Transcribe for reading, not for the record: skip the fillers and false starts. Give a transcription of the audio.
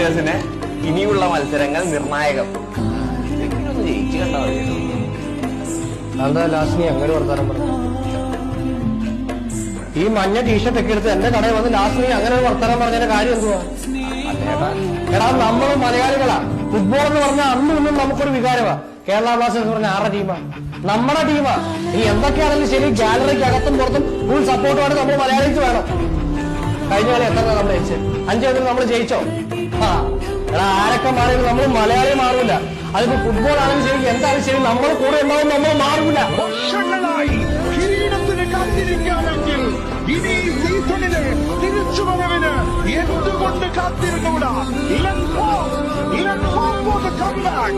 ബ്ലാസ്റ്റേഴ്സിന് ഇനിയുള്ള മത്സരങ്ങൾ നിർണായകം. ജയിച്ചു കണ്ടാ മതി. എന്താ ലാസ്റ്റ് നീ അങ്ങനെ വർത്താനം പറഞ്ഞു? ഈ മഞ്ഞ ടീഷർട്ട് ഒക്കെ എടുത്ത് എന്റെ കടയിൽ വന്ന് ലാസ്റ്റ് നീ അങ്ങനെ വർത്താനം പറഞ്ഞതിന്റെ കാര്യം എന്തുവാ? എടാ നമ്മൾ മലയാളികളാ. ഫുട്ബോൾ എന്ന് പറഞ്ഞാൽ അന്നും ഇന്നും നമുക്കൊരു വികാരമാ. കേരള ബ്ലാസ്റ്റേഴ്സ് എന്ന് പറഞ്ഞാൽ ആരുടെ ടീമാ? നമ്മുടെ ടീമാ. ഈ എന്തൊക്കെയാണെങ്കിലും ശരി, ഗാലറിക്ക് അകത്തും പുറത്തും ഫുൾ സപ്പോർട്ടുമാണ് നമ്മൾ മലയാളിക്ക് വേണം. കഴിഞ്ഞ കളി എത്ര നമ്മൾ ജയിച്ചത്? 5 നമ്മൾ ജയിച്ചോ? എടാ ആരൊക്കെ മാറിയത് നമ്മൾ മലയാളി മാറൂല. അതിപ്പോ ഫുട്ബോൾ ആണെങ്കിലും ശരി, എന്തായാലും ശരി, നമ്മൾ കൂടെ ഉണ്ടാവും, നമ്മൾ മാറൂല. കാത്തിരിക്കാമെങ്കിൽ ഇനി സീസണിലെ തിരിച്ചുവരവിന് എന്തുകൊണ്ട് കാത്തിരുന്നൂടാ? Let's hope for the comeback.